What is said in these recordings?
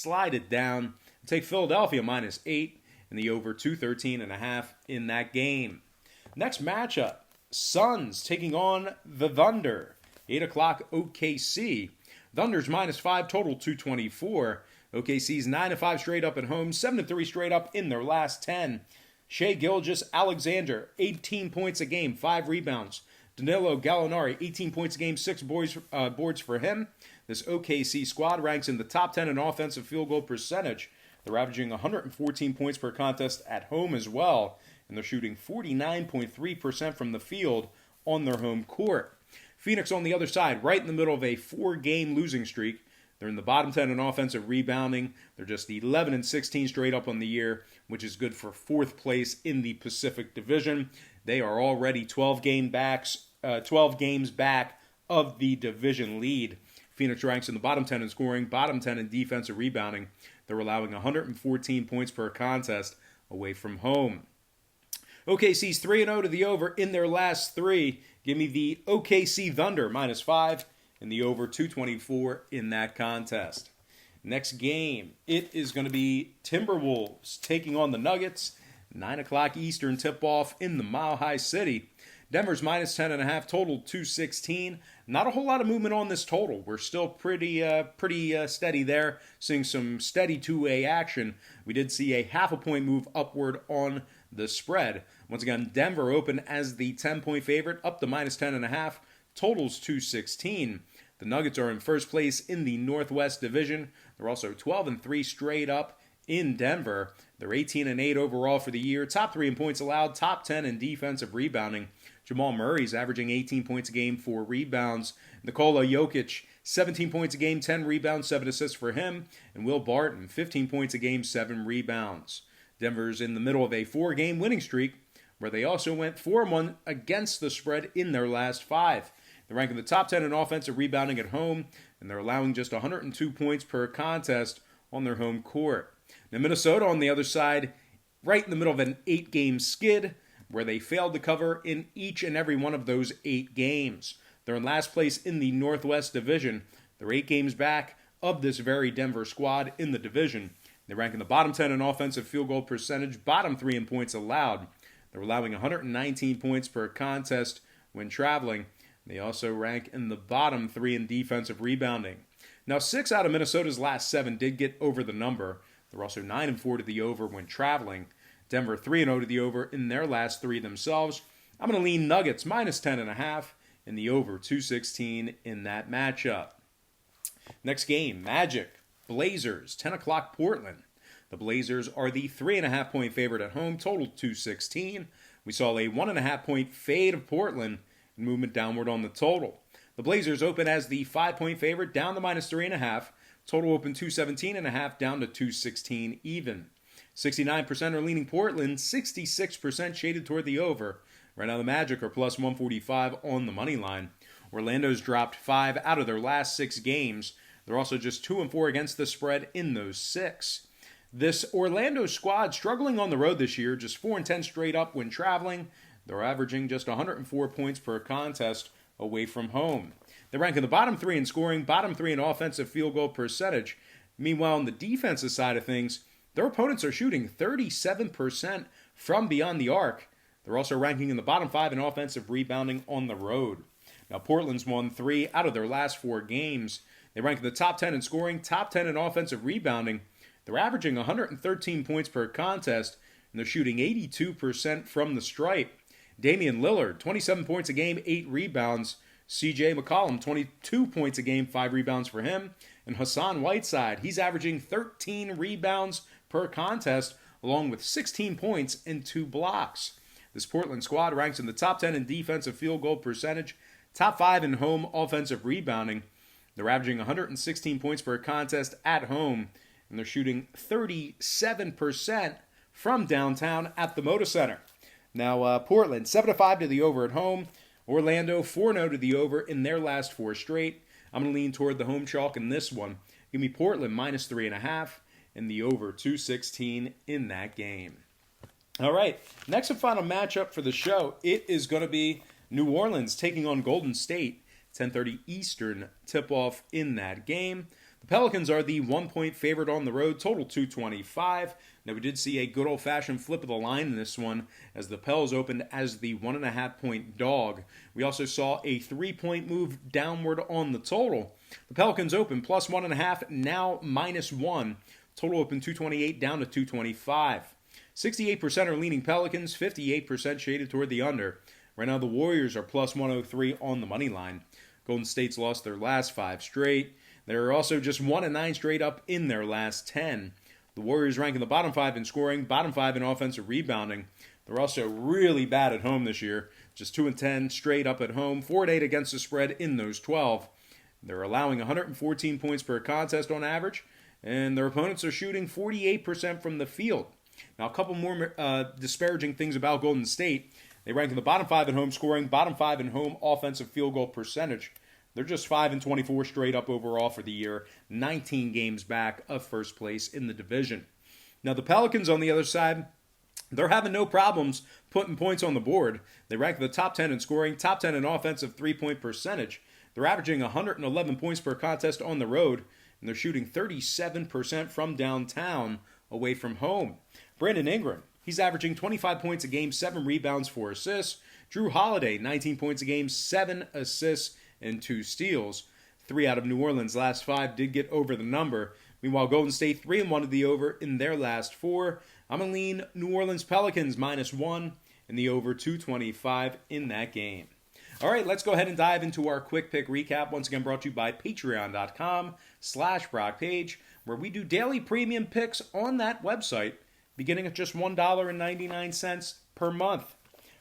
slide it down. Take Philadelphia -8 and the over 213.5 in that game. Next matchup, Suns taking on the Thunder. 8 o'clock OKC. Thunder's -5, total 224. OKC's 9-5 straight up at home, 7-3 straight up in their last 10. Shai Gilgeous-Alexander, 18 points a game, 5 rebounds. Danilo Gallinari, 18 points a game, 6 boards for him. This OKC squad ranks in the top 10 in offensive field goal percentage. They're averaging 114 points per contest at home as well, and they're shooting 49.3% from the field on their home court. Phoenix on the other side, right in the middle of a 4-game losing streak. They're in the bottom 10 in offensive rebounding. They're just 11-16 straight up on the year, which is good for 4th place in the Pacific Division. They are already 12 games back of the division lead. Phoenix ranks in the bottom 10 in scoring, bottom 10 in defensive rebounding. They're allowing 114 points per contest away from home. OKC's 3-0 to the over in their last 3. Give me the OKC Thunder -5 and the over 224 in that contest. Next game, it is going to be Timberwolves taking on the Nuggets. 9 o'clock Eastern tip-off in the Mile High City. Denver's -10.5, total 216. Not a whole lot of movement on this total. We're still pretty steady there, seeing some steady two-way action. We did see a half a point move upward on the spread. Once again, Denver open as the 10-point favorite, up to -10.5. Totals 216. The Nuggets are in first place in the Northwest Division. They're also 12-3 straight up in Denver. They're 18-8 overall for the year. Top 3 in points allowed, top 10 in defensive rebounding. Jamal Murray's averaging 18 points a game, 4 rebounds. Nikola Jokic, 17 points a game, 10 rebounds, 7 assists for him. And Will Barton, 15 points a game, 7 rebounds. Denver's in the middle of a 4-game winning streak, where they also went 4-1 against the spread in their last 5. They're ranking the top 10 in offensive rebounding at home, and they're allowing just 102 points per contest on their home court. Now, Minnesota on the other side, right in the middle of an 8-game skid, where they failed to cover in each and every one of those 8 games. They're in last place in the Northwest Division. They're 8 games back of this very Denver squad in the division. They rank in the bottom 10 in offensive field goal percentage, bottom 3 in points allowed. They're allowing 119 points per contest when traveling. They also rank in the bottom 3 in defensive rebounding. Now, 6 out of Minnesota's last 7 did get over the number. They're also 9-4 to the over when traveling. Denver 3-0 to the over in their last 3 themselves. I'm going to lean Nuggets -10.5 and the over 216 in that matchup. Next game, Magic, Blazers, 10 o'clock Portland. The Blazers are the 3.5-point favorite at home, total 216. We saw a 1.5-point fade of Portland and movement downward on the total. The Blazers open as the 5-point favorite, down to -3.5. Total open 217.5, down to 216 even. 69% are leaning Portland, 66% shaded toward the over. Right now the Magic are plus 145 on the money line. Orlando's dropped 5 out of their last 6 games. They're also just 2-4 against the spread in those 6. This Orlando squad struggling on the road this year, just 4-10 straight up when traveling. They're averaging just 104 points per contest away from home. They rank in the bottom 3 in scoring, bottom 3 in offensive field goal percentage. Meanwhile, on the defensive side of things, their opponents are shooting 37% from beyond the arc. They're also ranking in the bottom 5 in offensive rebounding on the road. Now, Portland's won 3 out of their last 4 games. They rank in the top 10 in scoring, top 10 in offensive rebounding. They're averaging 113 points per contest, and they're shooting 82% from the stripe. Damian Lillard, 27 points a game, 8 rebounds. CJ McCollum, 22 points a game, 5 rebounds for him. And Hassan Whiteside, he's averaging 13 rebounds per contest, along with 16 points and 2 blocks. This Portland squad ranks in the top 10 in defensive field goal percentage, top 5 in home offensive rebounding. They're averaging 116 points per contest at home, and they're shooting 37% from downtown at the Moda Center. Now, Portland, 7-5 to the over at home. Orlando, 4-0 to the over in their last 4 straight. I'm going to lean toward the home chalk in this one. Give me Portland -3.5 and the over 216 in that game. All right, next and final matchup for the show. It is going to be New Orleans taking on Golden State. 10:30 Eastern tip-off in that game. The Pelicans are the 1-point favorite on the road, total 225. Now, we did see a good old-fashioned flip of the line in this one as the Pels opened as the 1.5-point dog. We also saw a 3-point move downward on the total. The Pelicans open plus 1.5, now -1. Total open 228 down to 225. 68% are leaning Pelicans, 58% shaded toward the under. Right now, the Warriors are plus 103 on the money line. Golden State's lost their last 5 straight. They're also just 1-9 straight up in their last 10. The Warriors rank in the bottom 5 in scoring, bottom 5 in offensive rebounding. They're also really bad at home this year. Just 2-10 straight up at home, 4-8 against the spread in those 12. They're allowing 114 points per contest on average, and their opponents are shooting 48% from the field. Now, a couple more disparaging things about Golden State. They rank in the bottom 5 in home scoring, bottom 5 in home offensive field goal percentage. They're just 5-24 straight up overall for the year, 19 games back of first place in the division. Now, the Pelicans on the other side, they're having no problems putting points on the board. They rank in the top 10 in scoring, top 10 in offensive three-point percentage. They're averaging 111 points per contest on the road, and they're shooting 37% from downtown away from home. Brandon Ingram, he's averaging 25 points a game, 7 rebounds, 4 assists. Drew Holiday, 19 points a game, 7 assists, and 2 steals. 3 out of New Orleans' last 5 did get over the number. Meanwhile, Golden State 3-1 to the over in their last 4. I'm going to lean New Orleans Pelicans -1 and the over 225 in that game. All right, let's go ahead and dive into our quick pick recap. Once again, brought to you by patreon.com/BrockPage, where we do daily premium picks on that website, beginning at just $1.99 per month.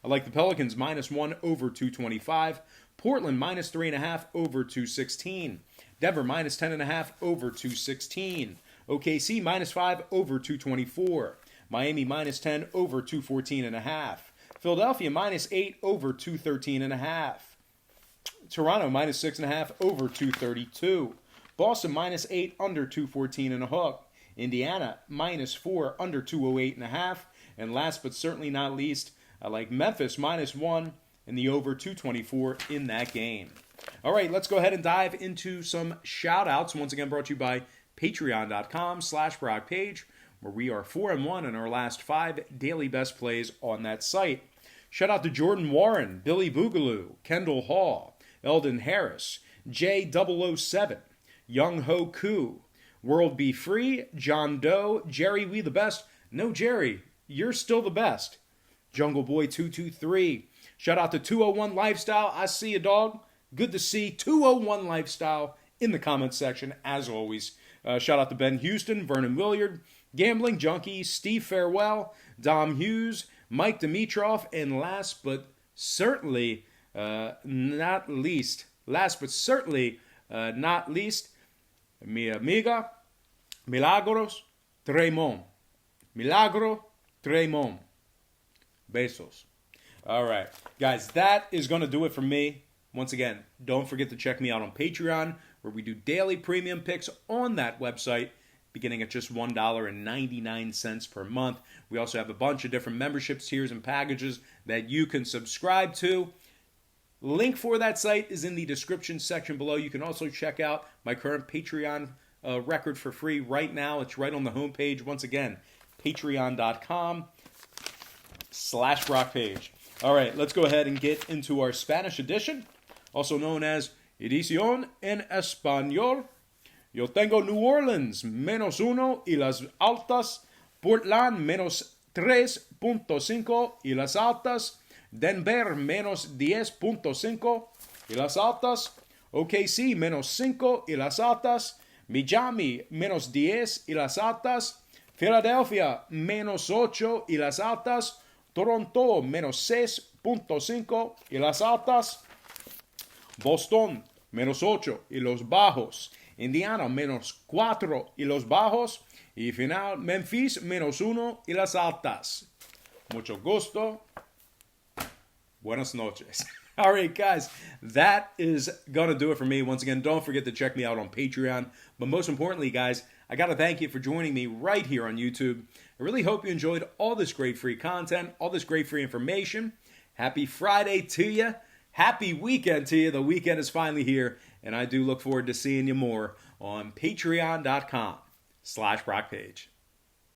I like the Pelicans -1 over 225. Portland -3.5 over 216. Denver -10.5 over 216. OKC -5 over 224. Miami -10 over 214.5. Philadelphia -8 over 213.5. Toronto -6.5 over 232. Boston -8 under 214.5. Indiana -4 under 208.5. And last but certainly not least, I like Memphis -1 and the over 224 in that game. All right, let's go ahead and dive into some shout-outs. Once again, brought to you by patreon.com/BrockPage, where we are 4-1 in our last 5 daily best plays on that site. Shout out to Jordan Warren, Billy Boogaloo, Kendall Hall, Eldon Harris, J007, Young Ho Koo, World Be Free, John Doe, Jerry We the Best. No, Jerry, you're still the best. Jungle Boy 223. Shout out to 201 Lifestyle. I see you, dog. Good to see 201 Lifestyle in the comments section, as always. Shout out to Ben Houston, Vernon Williard, Gambling Junkie, Steve Farewell, Dom Hughes, Mike Dimitrov, and last but certainly not least, mi amiga, Milagros Tremont. Milagro Tremont. Besos. All right, guys, that is going to do it for me. Once again, don't forget to check me out on Patreon, where we do daily premium picks on that website, beginning at just $1.99 per month. We also have a bunch of different membership tiers and packages that you can subscribe to. Link for that site is in the description section below. You can also check out my current Patreon record for free right now. It's right on the homepage. Once again, patreon.com/BrockPage. All right, let's go ahead and get into our Spanish edition, also known as Edición en Español. Yo tengo New Orleans -1 y las altas, Portland -3.5 y las altas, Denver -10.5 y las altas, OKC -5 y las altas, Miami -10 y las altas, Philadelphia -8 y las altas, Toronto -6.5 y las altas, Boston -8 y los bajos, Indiana -4 y los bajos, y final Memphis -1 y las altas. Mucho gusto. Buenas noches. All right, guys, that is going to do it for me. Once again, don't forget to check me out on Patreon. But most importantly, guys, I got to thank you for joining me right here on YouTube. I really hope you enjoyed all this great free content, all this great free information. Happy Friday to you. Happy weekend to you. The weekend is finally here, and I do look forward to seeing you more on patreon.com/BrockPage.